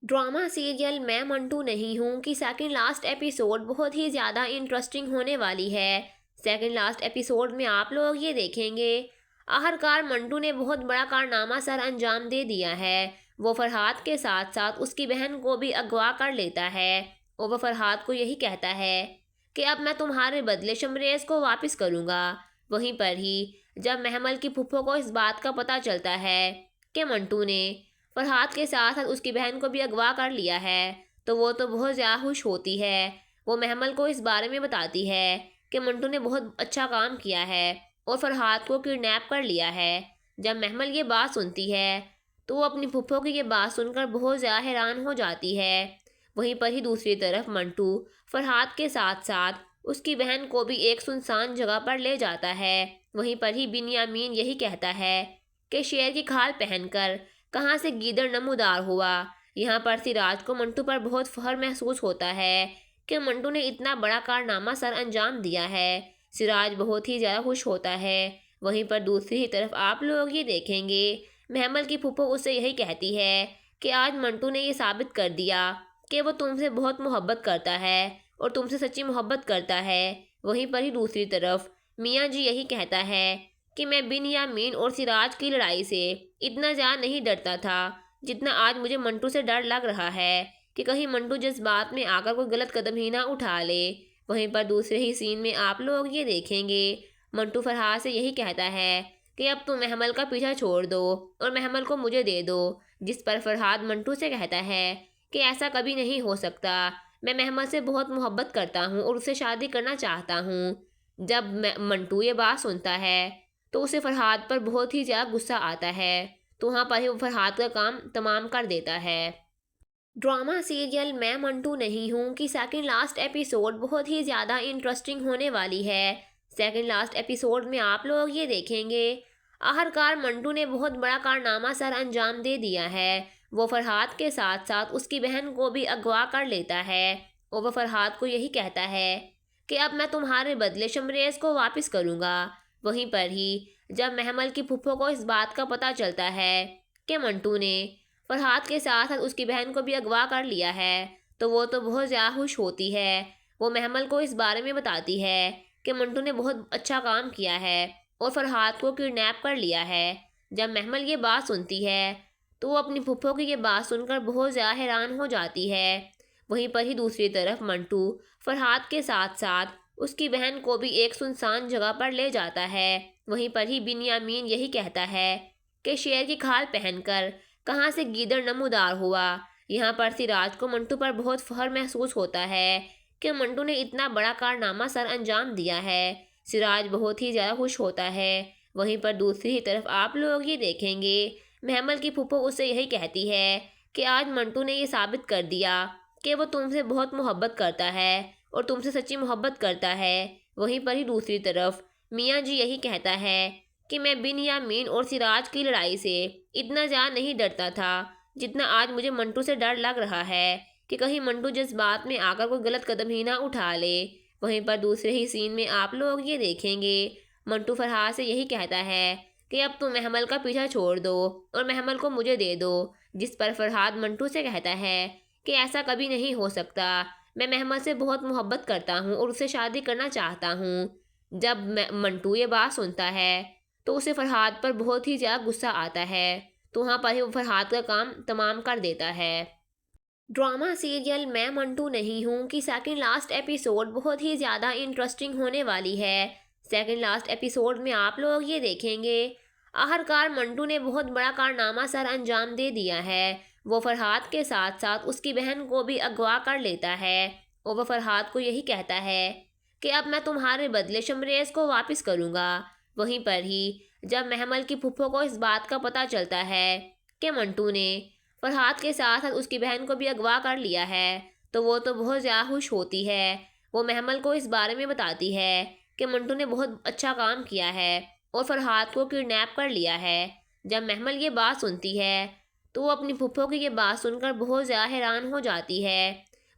ڈرامہ سیریل میں منٹو نہیں ہوں کی سیکنڈ لاسٹ ایپیسوڈ بہت ہی زیادہ انٹرسٹنگ ہونے والی ہے۔ سیکنڈ لاسٹ ایپیسوڈ میں آپ لوگ یہ دیکھیں گے آخرکار منٹو نے بہت بڑا کارنامہ سر انجام دے دیا ہے۔ وہ فرحاد کے ساتھ ساتھ اس کی بہن کو بھی اغوا کر لیتا ہے اور وہ فرحاد کو یہی کہتا ہے کہ اب میں تمہارے بدلے شمریز کو واپس کروں گا۔ وہیں پر ہی جب محمل کی پھپھو کو اس بات کا پتہ چلتا ہے کہ منٹو نے فرحاد کے ساتھ اس کی بہن کو بھی اغوا کر لیا ہے تو وہ تو بہت زیادہ خوش ہوتی ہے۔ وہ محمل کو اس بارے میں بتاتی ہے کہ منٹو نے بہت اچھا کام کیا ہے اور فرحاد کو کڈنیپ کر لیا ہے۔ جب محمل یہ بات سنتی ہے تو وہ اپنی پھپھو کی یہ بات سن کر بہت زیادہ حیران ہو جاتی ہے۔ وہیں پر ہی دوسری طرف منٹو فرحاد کے ساتھ ساتھ اس کی بہن کو بھی ایک سنسان جگہ پر لے جاتا ہے۔ وہیں پر ہی بنیامین یہی کہتا ہے کہ شیر کی کھال پہن کر کہاں سے گیدڑ نمودار ہوا۔ یہاں پر سراج کو منٹو پر بہت فخر محسوس ہوتا ہے کہ منٹو نے اتنا بڑا کارنامہ سر انجام دیا ہے۔ سراج بہت ہی زیادہ خوش ہوتا ہے۔ وہیں پر دوسری ہی طرف آپ لوگ یہ دیکھیں گے محمل کی پھپھو اس سے یہی کہتی ہے کہ آج منٹو نے یہ ثابت کر دیا کہ وہ تم سے بہت محبت کرتا ہے اور تم سے سچی محبت کرتا ہے۔ وہیں پر ہی دوسری طرف میاں جی یہی کہتا ہے کہ میں بنیامین اور سراج کی لڑائی سے اتنا زیادہ نہیں ڈرتا تھا جتنا آج مجھے منٹو سے ڈر لگ رہا ہے کہ کہیں منٹو جذبات میں آ کر کوئی غلط قدم ہی نہ اٹھا لے۔ وہیں پر دوسرے ہی سین میں آپ لوگ یہ دیکھیں گے منٹو فرحاد سے یہی کہتا ہے کہ اب تم محمل کا پیچھا چھوڑ دو اور محمل کو مجھے دے دو، جس پر فرحاد منٹو سے کہتا ہے کہ ایسا کبھی نہیں ہو سکتا، میں محمل سے بہت محبت کرتا ہوں اور اسے شادی کرنا چاہتا ہوں۔ جب منٹو یہ بات سنتا ہے تو اسے فرحاد پر بہت ہی زیادہ غصہ آتا ہے، تو وہاں پر ہی وہ فرحاد کا کام تمام کر دیتا ہے۔ ڈرامہ سیریل میں منٹو نہیں ہوں کی سیکنڈ لاسٹ ایپیسوڈ بہت ہی زیادہ انٹرسٹنگ ہونے والی ہے۔ سیکنڈ لاسٹ ایپیسوڈ میں آپ لوگ یہ دیکھیں گے آخرکار منٹو نے بہت بڑا کارنامہ سر انجام دے دیا ہے۔ وہ فرحاد کے ساتھ ساتھ اس کی بہن کو بھی اغوا کر لیتا ہے اور وہ فرحاد کو یہی کہتا ہے کہ اب میں تمہارے بدلے شمریز کو واپس کروں گا۔ وہیں پر ہی جب محمل کی پھپھو کو اس بات کا پتہ چلتا ہے کہ منٹو نے فرحاد کے ساتھ اس کی بہن کو بھی اغوا کر لیا ہے تو وہ تو بہت زیادہ خوش ہوتی ہے۔ وہ محمل کو اس بارے میں بتاتی ہے کہ منٹو نے بہت اچھا کام کیا ہے اور فرحاد کو کڈنیپ کر لیا ہے۔ جب محمل یہ بات سنتی ہے تو وہ اپنی پھپھو کی یہ بات سن کر بہت زیادہ حیران ہو جاتی ہے۔ وہیں پر ہی دوسری طرف منٹو فرحاد کے ساتھ ساتھ اس کی بہن کو بھی ایک سنسان جگہ پر لے جاتا ہے۔ وہیں پر ہی بنیامین یہی کہتا ہے کہ شیر کی کھال پہن کر کہاں سے گیدڑ نمودار ہوا۔ یہاں پر سراج کو منٹو پر بہت فخر محسوس ہوتا ہے کہ منٹو نے اتنا بڑا کارنامہ سر انجام دیا ہے۔ سراج بہت ہی زیادہ خوش ہوتا ہے۔ وہیں پر دوسری ہی طرف آپ لوگ یہ دیکھیں گے محمل کی پھپھو اس سے یہی کہتی ہے کہ آج منٹو نے یہ ثابت کر دیا کہ وہ تم سے بہت محبت کرتا ہے اور تم سے سچی محبت کرتا ہے۔ وہیں پر ہی دوسری طرف میاں جی یہی کہتا ہے کہ میں بنیامین اور سراج کی لڑائی سے اتنا زیادہ نہیں ڈرتا تھا جتنا آج مجھے منٹو سے ڈر لگ رہا ہے کہ کہیں منٹو جذبات میں آ کر کوئی غلط قدم ہی نہ اٹھا لے۔ وہیں پر دوسرے ہی سین میں آپ لوگ یہ دیکھیں گے منٹو فرحاد سے یہی کہتا ہے کہ اب تم محمل کا پیچھا چھوڑ دو اور محمل کو مجھے دے دو، جس پر فرحاد منٹو سے کہتا ہے کہ ایسا کبھی نہیں ہو سکتا، میں محمل سے بہت محبت کرتا ہوں اور اسے شادی کرنا چاہتا ہوں۔ جب منٹو یہ بات سنتا ہے تو اسے فرحاد پر بہت ہی زیادہ غصہ آتا ہے، تو وہاں پر ہی وہ فرحاد کا کام تمام کر دیتا ہے۔ ڈرامہ سیریل میں منٹو نہیں ہوں کی سیکنڈ لاسٹ ایپیسوڈ بہت ہی زیادہ انٹرسٹنگ ہونے والی ہے۔ سیکنڈ لاسٹ ایپیسوڈ میں آپ لوگ یہ دیکھیں گے آخرکار منٹو نے بہت بڑا کارنامہ سر انجام دے دیا ہے۔ وہ فرحاد کے ساتھ ساتھ اس کی بہن کو بھی اغوا کر لیتا ہے اور وہ فرحاد کو یہی کہتا ہے کہ اب میں تمہارے بدلے شمریز کو واپس کروں گا۔ وہیں پر ہی جب محمل کی پھپھو کو اس بات کا پتہ چلتا ہے کہ منٹو نے فرحاد کے ساتھ اس کی بہن کو بھی اغوا کر لیا ہے تو وہ تو بہت زیادہ خوش ہوتی ہے۔ وہ محمل کو اس بارے میں بتاتی ہے کہ منٹو نے بہت اچھا کام کیا ہے اور فرحاد کو کڈنیپ کر لیا ہے۔ جب محمل یہ بات سنتی ہے تو وہ اپنی پھپھو کی یہ بات سن کر بہت زیادہ حیران ہو جاتی ہے۔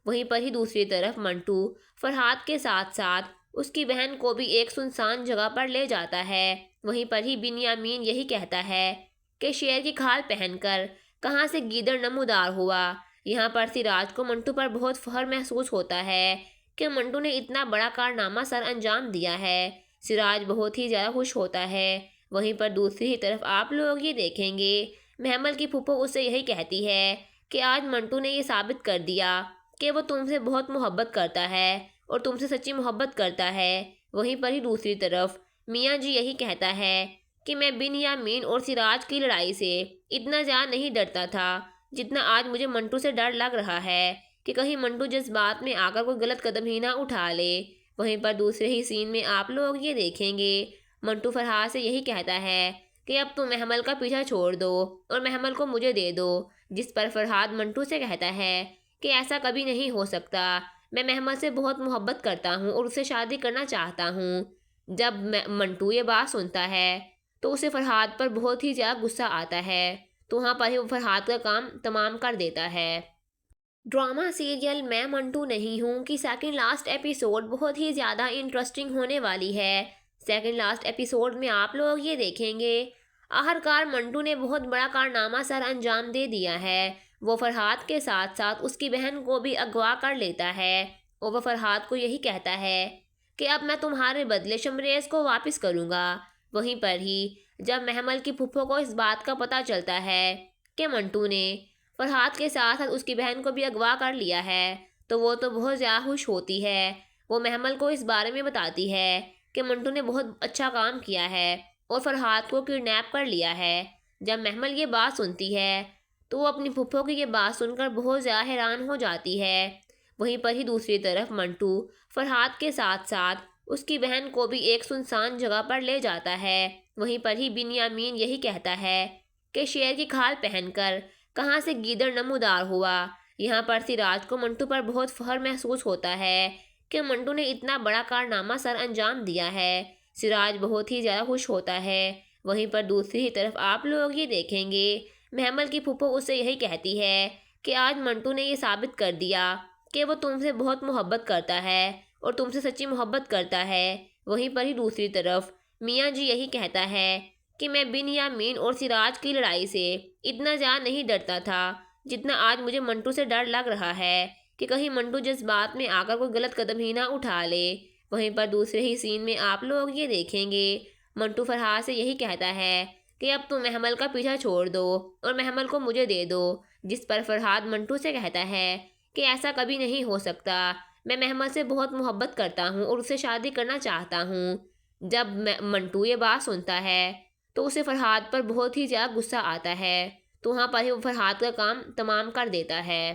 وہیں پر ہی دوسری طرف منٹو فرحاد کے ساتھ ساتھ اس کی بہن کو بھی ایک سنسان جگہ پر لے جاتا ہے۔ وہیں پر ہی بنیامین یہی کہتا ہے کہ شیر کی کھال پہن کر کہاں سے گیدڑ نمودار ہوا۔ یہاں پر سراج کو منٹو پر بہت فخر محسوس ہوتا ہے کہ منٹو نے اتنا بڑا کارنامہ سر انجام دیا ہے۔ سراج بہت ہی زیادہ خوش ہوتا ہے۔ وہیں پر دوسری طرف آپ لوگ یہ دیکھیں گے محمل کی پھپھو اس سے یہی کہتی ہے کہ آج منٹو نے یہ ثابت کر دیا کہ وہ تم سے بہت محبت کرتا ہے اور تم سے سچی محبت کرتا ہے۔ وہیں پر ہی دوسری طرف میاں جی یہی کہتا ہے کہ میں بنیامین اور سراج کی لڑائی سے اتنا زیادہ نہیں ڈرتا تھا جتنا آج مجھے منٹو سے ڈر لگ رہا ہے کہ کہیں منٹو جذبات میں آ کر کوئی غلط قدم ہی نہ اٹھا لے۔ وہیں پر دوسرے ہی سین میں آپ لوگ یہ دیکھیں گے منٹو فرحاد سے یہی کہتا ہے کہ اب تم محمل کا پیچھا چھوڑ دو اور محمل کو مجھے دے دو، جس پر فرحاد منٹو سے کہتا ہے کہ ایسا کبھی نہیں ہو سکتا، میں محمل سے بہت محبت کرتا ہوں اور اس سے شادی کرنا چاہتا ہوں۔ جب منٹو یہ بات سنتا ہے تو اسے فرحاد پر بہت ہی زیادہ غصہ آتا ہے، تو وہاں پر ہی وہ فرحاد کا کام تمام کر دیتا ہے۔ ڈرامہ سیریل میں منٹو نہیں ہوں کی سیکنڈ لاسٹ ایپیسوڈ بہت ہی زیادہ انٹرسٹنگ ہونے والی ہے۔ سیکنڈ لاسٹ ایپیسوڈ میں آپ لوگ یہ دیکھیں گے آخرکار منٹو نے بہت بڑا کارنامہ سر انجام دے دیا ہے۔ وہ فرحاد کے ساتھ ساتھ اس کی بہن کو بھی اغوا کر لیتا ہے اور وہ فرحاد کو یہی کہتا ہے کہ اب میں تمہارے بدلے شمریز کو واپس کروں گا۔ وہیں پر ہی جب محمل کی پھپھو کو اس بات کا پتہ چلتا ہے کہ منٹو نے فرحاد کے ساتھ اس کی بہن کو بھی اغوا کر لیا ہے تو وہ تو بہت زیادہ خوش ہوتی ہے۔ وہ محمل کو اس بارے میں بتاتی ہے کہ منٹو نے بہت اچھا کام کیا ہے اور فرحاد کو کڈنیپ کر لیا ہے۔ جب محمل یہ بات سنتی ہے تو وہ اپنی پھپھو کی یہ بات سن کر بہت زیادہ حیران ہو جاتی ہے۔ وہیں پر ہی دوسری طرف منٹو فرحاد کے ساتھ ساتھ اس کی بہن کو بھی ایک سنسان جگہ پر لے جاتا ہے۔ وہیں پر ہی بنیامین یہی کہتا ہے کہ شیر کی کھال پہن کر کہاں سے گیدڑ نمودار ہوا۔ یہاں پر سراج کو منٹو پر بہت فخر محسوس ہوتا ہے کہ منٹو نے اتنا بڑا کارنامہ سر انجام دیا ہے۔ سراج بہت ہی زیادہ خوش ہوتا ہے۔ وہیں پر دوسری طرف آپ لوگ یہ دیکھیں گے محمل کی پھپھو اس سے یہی کہتی ہے کہ آج منٹو نے یہ ثابت کر دیا کہ وہ تم سے بہت محبت کرتا ہے اور تم سے سچی محبت کرتا ہے۔ وہیں پر ہی دوسری طرف میاں جی یہی کہتا ہے کہ میں بنیامین اور سراج کی لڑائی سے اتنا زیادہ نہیں ڈرتا تھا جتنا آج مجھے منٹو سے ڈر لگ رہا ہے کہ کہیں منٹو جذبات میں آ کر کوئی غلط قدم ہی نہ اٹھا لے۔ وہیں پر دوسرے ہی سین میں آپ لوگ یہ دیکھیں گے منٹو فرحاد سے یہی کہتا ہے کہ اب تم محمل کا پیچھا چھوڑ دو اور محمل کو مجھے دے دو، جس پر فرحاد منٹو سے کہتا ہے کہ ایسا کبھی نہیں ہو سکتا، میں محمل سے بہت محبت کرتا ہوں اور اس سے شادی کرنا چاہتا ہوں۔ جب منٹو یہ بات سنتا ہے تو اسے فرحاد پر بہت ہی زیادہ غصہ آتا ہے، تو وہاں پر ہی وہ فرحاد کا کام تمام کر دیتا ہے۔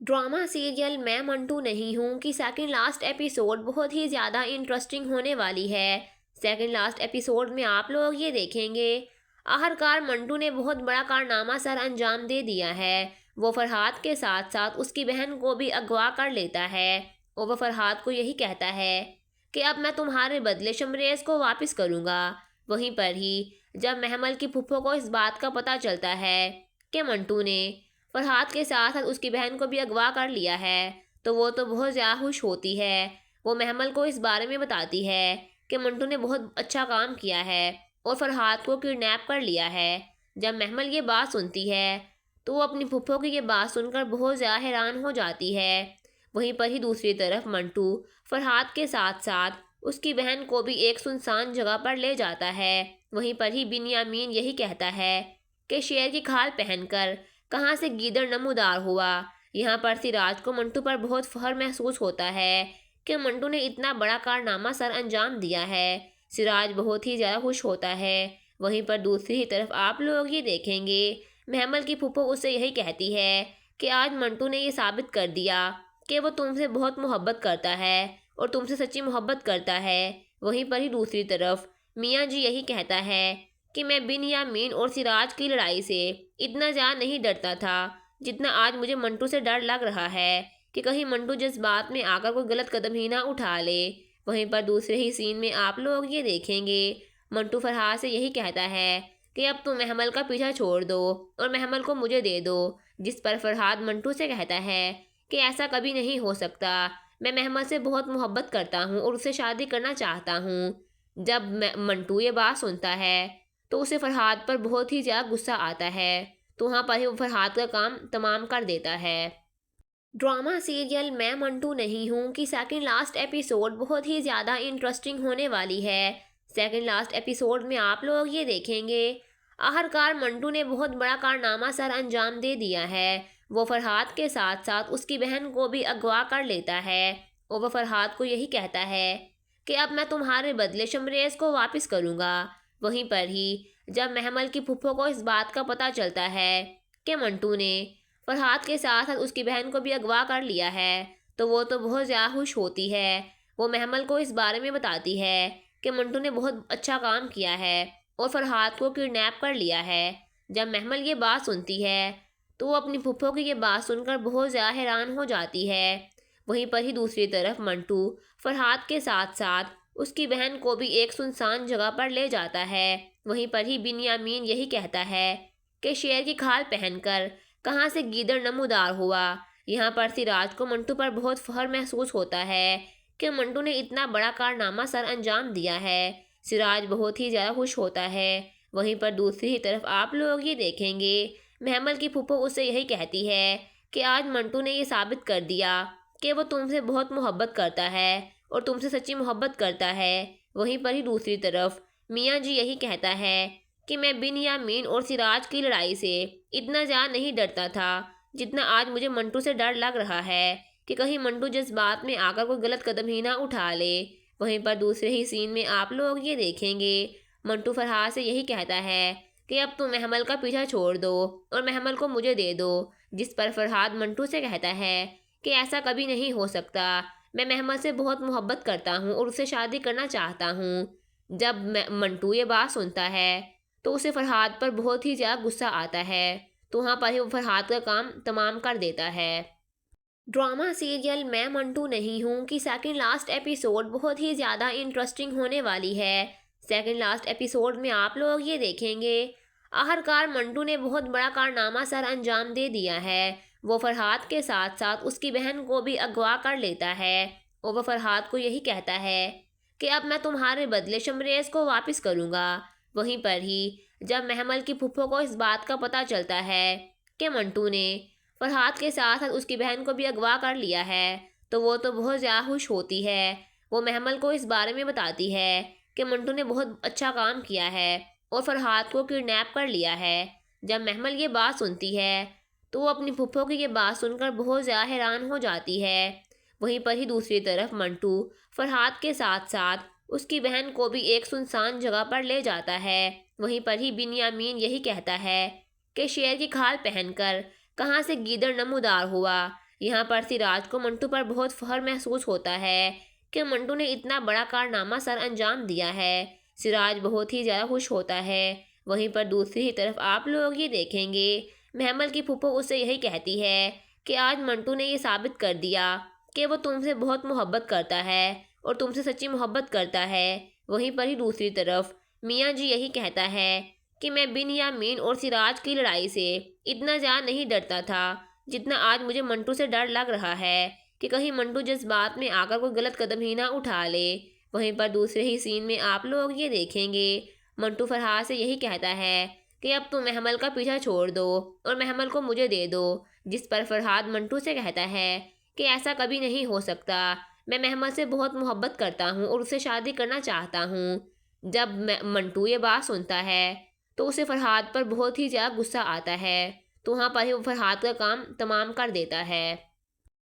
ڈرامہ سیریل میں منٹو نہیں ہوں کی سیکنڈ لاسٹ ایپیسوڈ بہت ہی زیادہ انٹرسٹنگ ہونے والی ہے۔ سیکنڈ لاسٹ ایپیسوڈ میں آپ لوگ یہ دیکھیں گے آخرکار منٹو نے بہت بڑا کارنامہ سر انجام دے دیا ہے۔ وہ فرحاد کے ساتھ ساتھ اس کی بہن کو بھی اغوا کر لیتا ہے اور وہ فرحاد کو یہی کہتا ہے کہ اب میں تمہارے بدلے شمریز کو واپس کروں گا۔ وہیں پر ہی جب محمل کی پھپھو کو اس بات کا پتہ چلتا ہے کہ منٹو نے فرحاد کے ساتھ اس کی بہن کو بھی اغوا کر لیا ہے تو وہ تو بہت زیادہ خوش ہوتی ہے۔ وہ محمل کو اس بارے میں بتاتی ہے کہ منٹو نے بہت اچھا کام کیا ہے اور فرحاد کو کڈنیپ کر لیا ہے۔ جب محمل یہ بات سنتی ہے تو وہ اپنی پھپھو کی یہ بات سن کر بہت زیادہ حیران ہو جاتی ہے۔ وہیں پر ہی دوسری طرف منٹو فرحاد کے ساتھ ساتھ اس کی بہن کو بھی ایک سنسان جگہ پر لے جاتا ہے۔ وہیں پر ہی بنیامین یہی کہتا ہے کہ شیر کی کھال پہن کر کہاں سے گیدڑ نمودار ہوا۔ یہاں پر سراج کو منٹو پر بہت فخر محسوس ہوتا ہے کہ منٹو نے اتنا بڑا کارنامہ سر انجام دیا ہے۔ سراج بہت ہی زیادہ خوش ہوتا ہے۔ وہیں پر دوسری طرف آپ لوگ یہ دیکھیں گے محمل کی پھپھو اس سے یہی کہتی ہے کہ آج منٹو نے یہ ثابت کر دیا کہ وہ تم سے بہت محبت کرتا ہے اور تم سے سچی محبت کرتا ہے۔ وہیں پر ہی دوسری طرف میاں جی یہی کہتا ہے کہ میں بنیامین اور سراج کی لڑائی سے اتنا زیادہ نہیں ڈرتا تھا جتنا آج مجھے منٹو سے ڈر لگ رہا ہے کہ کہیں منٹو جذبات میں آ کر کوئی غلط قدم ہی نہ اٹھا لے۔ وہیں پر دوسرے ہی سین میں آپ لوگ یہ دیکھیں گے منٹو فرحات سے یہی کہتا ہے کہ اب تم محمل کا پیچھا چھوڑ دو اور محمل کو مجھے دے دو، جس پر فرحات منٹو سے کہتا ہے کہ ایسا کبھی نہیں ہو سکتا، میں محمل سے بہت محبت کرتا ہوں اور اس سے شادی کرنا چاہتا ہوں۔ جب منٹو یہ بات سنتا ہے تو اسے فرحات پر بہت ہی زیادہ غصہ آتا ہے، تو وہاں پر ہی وہ فرحات کا کام تمام کر دیتا ہے۔ ڈرامہ سیریل میں منٹو نہیں ہوں کی سیکنڈ لاسٹ ایپیسوڈ بہت ہی زیادہ انٹرسٹنگ ہونے والی ہے۔ سیکنڈ لاسٹ ایپیسوڈ میں آپ لوگ یہ دیکھیں گے آخرکار منٹو نے بہت بڑا کارنامہ سر انجام دے دیا ہے۔ وہ فرحات کے ساتھ ساتھ اس کی بہن کو بھی اغوا کر لیتا ہے اور وہ فرحات کو یہی کہتا ہے کہ اب میں تمہارے بدلے شمریز کو واپس کروں گا۔ وہیں پر ہی جب محمل کی پھپھو کو اس بات کا پتہ چلتا ہے کہ منٹو نے فرحات کے ساتھ اس کی بہن کو بھی اغوا کر لیا ہے تو وہ تو بہت زیادہ خوش ہوتی ہے۔ وہ محمل کو اس بارے میں بتاتی ہے کہ منٹو نے بہت اچھا کام کیا ہے اور فرحات کو کڈنیپ کر لیا ہے۔ جب محمل یہ بات سنتی ہے تو وہ اپنی پھپھو کی یہ بات سن کر بہت زیادہ حیران ہو جاتی ہے۔ وہیں پر ہی دوسری طرف منٹو فرحات کے ساتھ ساتھ اس کی بہن کو بھی ایک سنسان جگہ پر لے جاتا ہے۔ وہیں پر ہی بنیامین یہی کہتا ہے کہ شیر کی کھال پہن کر کہاں سے گیدڑ نمودار ہوا۔ یہاں پر سراج کو منٹو پر بہت فخر محسوس ہوتا ہے کہ منٹو نے اتنا بڑا کارنامہ سر انجام دیا ہے۔ سراج بہت ہی زیادہ خوش ہوتا ہے۔ وہیں پر دوسری طرف آپ لوگ یہ دیکھیں گے محمل کی پھپھو اس سے یہی کہتی ہے کہ آج منٹو نے یہ ثابت کر دیا کہ وہ تم سے بہت محبت کرتا ہے اور تم سے سچی محبت کرتا ہے۔ وہیں پر ہی دوسری طرف میاں جی یہی کہتا ہے کہ میں بنیامین اور سراج کی لڑائی سے اتنا زیادہ نہیں ڈرتا تھا جتنا آج مجھے منٹو سے ڈر لگ رہا ہے کہ کہیں منٹو جذبات میں آ کر کوئی غلط قدم ہی نہ اٹھا لے۔ وہیں پر دوسرے ہی سین میں آپ لوگ یہ دیکھیں گے منٹو فرحات سے یہی کہتا ہے کہ اب تم محمل کا پیچھا چھوڑ دو اور محمل کو مجھے دے دو، جس پر فرحات منٹو سے کہتا ہے کہ ایسا کبھی نہیں ہو سکتا، میں محمل سے بہت محبت کرتا ہوں اور اس سے شادی کرنا چاہتا ہوں۔ جب منٹو یہ بات سنتا ہے تو اسے فرحات پر بہت ہی زیادہ غصہ آتا ہے، تو وہاں پر ہی وہ فرحات کا کام تمام کر دیتا ہے۔ ڈرامہ سیریل میں منٹو نہیں ہوں کی سیکنڈ لاسٹ ایپیسوڈ بہت ہی زیادہ انٹرسٹنگ ہونے والی ہے۔ سیکنڈ لاسٹ ایپیسوڈ میں آپ لوگ یہ دیکھیں گے آخرکار منٹو نے بہت بڑا کارنامہ سر انجام دے دیا ہے۔ وہ فرحات کے ساتھ ساتھ اس کی بہن کو بھی اغوا کر لیتا ہے اور وہ فرحات کو یہی کہتا ہے کہ اب میں تمہارے بدلے شمریز کو واپس کروں گا۔ وہیں پر ہی جب محمل کی پھپھو کو اس بات کا پتہ چلتا ہے کہ منٹو نے فرحات کے ساتھ اس کی بہن کو بھی اغوا کر لیا ہے تو وہ تو بہت زیادہ خوش ہوتی ہے۔ وہ محمل کو اس بارے میں بتاتی ہے کہ منٹو نے بہت اچھا کام کیا ہے اور فرحات کو کڈنیپ کر لیا ہے۔ جب محمل یہ بات سنتی ہے تو وہ اپنی پھپھو کی یہ بات سن کر بہت زیادہ حیران ہو جاتی ہے۔ وہیں پر ہی دوسری طرف منٹو فرحات کے ساتھ ساتھ اس کی بہن کو بھی ایک سنسان جگہ پر لے جاتا ہے۔ وہیں پر ہی بنیامین یہی کہتا ہے کہ شیر کی کھال پہن کر کہاں سے گیدڑ نمودار ہوا۔ یہاں پر سراج کو منٹو پر بہت فخر محسوس ہوتا ہے کہ منٹو نے اتنا بڑا کارنامہ سر انجام دیا ہے۔ سراج بہت ہی زیادہ خوش ہوتا ہے۔ وہیں پر دوسری طرف آپ لوگ یہ دیکھیں گے محمل کی پھپھو اس سے یہی کہتی ہے کہ آج منٹو نے یہ ثابت کر دیا کہ وہ تم سے بہت محبت کرتا ہے اور تم سے سچی محبت کرتا ہے۔ وہیں پر ہی دوسری طرف میاں جی یہی کہتا ہے کہ میں بنیامین اور سراج کی لڑائی سے اتنا زیادہ نہیں ڈرتا تھا جتنا آج مجھے منٹو سے ڈر لگ رہا ہے کہ کہیں منٹو جذبات میں آ کر کوئی غلط قدم ہی نہ اٹھا لے۔ وہیں پر دوسرے ہی سین میں آپ لوگ یہ دیکھیں گے منٹو فرحات سے یہی کہتا ہے کہ اب تم محمل کا پیچھا چھوڑ دو اور محمل کو مجھے دے دو، جس پر فرحات منٹو سے کہتا ہے کہ ایسا کبھی نہیں ہو سکتا، میں محمل سے بہت محبت کرتا ہوں اور اس سے شادی کرنا چاہتا ہوں۔ جب منٹو یہ بات سنتا ہے تو اسے فرحات پر بہت ہی زیادہ غصہ آتا ہے، تو وہاں پر ہی وہ فرحات کا کام تمام کر دیتا ہے۔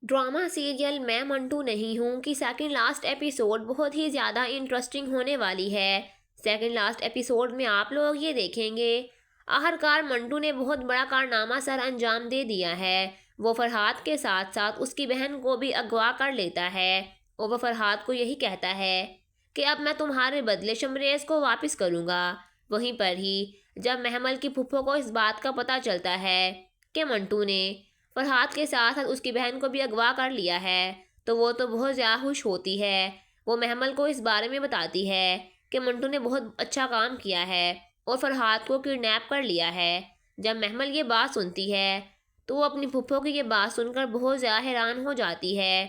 ڈرامہ سیریل میں منٹو نہیں ہوں کی سیکنڈ لاسٹ ایپیسوڈ بہت ہی زیادہ انٹرسٹنگ ہونے والی ہے۔ سیکنڈ لاسٹ ایپیسوڈ میں آپ لوگ یہ دیکھیں گے آخرکار منٹو نے بہت بڑا کارنامہ سر انجام دے دیا ہے۔ وہ فرحات کے ساتھ ساتھ اس کی بہن کو بھی اغوا کر لیتا ہے اور وہ فرحات کو یہی کہتا ہے کہ اب میں تمہارے بدلے شمریز کو واپس کروں گا۔ وہیں پر ہی جب محمل کی پھپھو کو اس بات کا پتہ چلتا ہے کہ منٹو نے فرحات کے ساتھ اس کی بہن کو بھی اغوا کر لیا ہے تو وہ تو بہت زیادہ خوش ہوتی ہے۔ وہ محمل کو اس بارے میں بتاتی ہے کہ منٹو نے بہت اچھا کام کیا ہے اور فرحاد کو کڈنیپ کر لیا ہے۔ جب محمل یہ بات سنتی ہے تو وہ اپنی پھپھو کی یہ بات سن کر بہت زیادہ حیران ہو جاتی ہے۔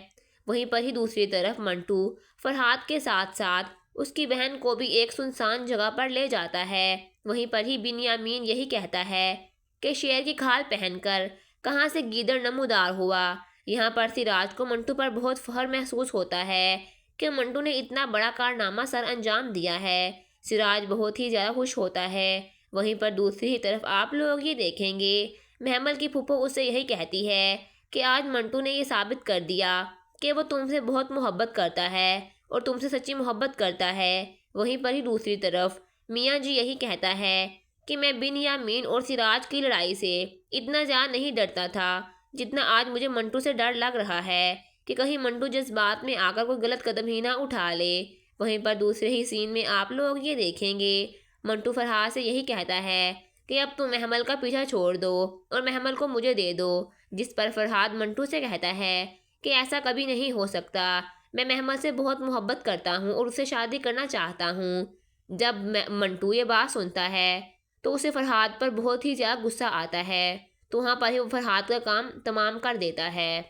وہیں پر ہی دوسری طرف منٹو فرحاد کے ساتھ ساتھ اس کی بہن کو بھی ایک سنسان جگہ پر لے جاتا ہے۔ وہیں پر ہی بنیامین یہی کہتا ہے کہ شیر کی کھال پہن کر کہاں سے گیدڑ نمودار ہوا۔ یہاں پر سراج کو منٹو پر بہت فخر محسوس ہوتا ہے کہ منٹو نے اتنا بڑا کارنامہ سر انجام دیا ہے۔ سراج بہت ہی زیادہ خوش ہوتا ہے۔ وہیں پر دوسری طرف آپ لوگ یہ دیکھیں گے محمل کی پھپھو اس سے یہی کہتی ہے کہ آج منٹو نے یہ ثابت کر دیا کہ وہ تم سے بہت محبت کرتا ہے اور تم سے سچی محبت کرتا ہے۔ وہیں پر ہی دوسری طرف میاں جی یہی کہتا ہے کہ میں بنیامین اور سراج کی لڑائی سے اتنا زیادہ نہیں ڈرتا تھا جتنا آج مجھے منٹو سے ڈر لگ رہا ہے کہ کہیں منٹو جذبات میں آ کر کوئی غلط قدم ہی نہ اٹھا لے۔ وہیں پر دوسرے ہی سین میں آپ لوگ یہ دیکھیں گے منٹو فرحاد سے یہی کہتا ہے کہ اب تم محمل کا پیچھا چھوڑ دو اور محمل کو مجھے دے دو، جس پر فرحاد منٹو سے کہتا ہے کہ ایسا کبھی نہیں ہو سکتا، میں محمل سے بہت محبت کرتا ہوں اور اسے شادی کرنا چاہتا ہوں۔ جب منٹو یہ بات سنتا ہے تو اسے فرحاد پر بہت ہی زیادہ غصہ آتا ہے، تو وہاں پر ہی وہ فرحاد کا کام تمام کر دیتا ہے۔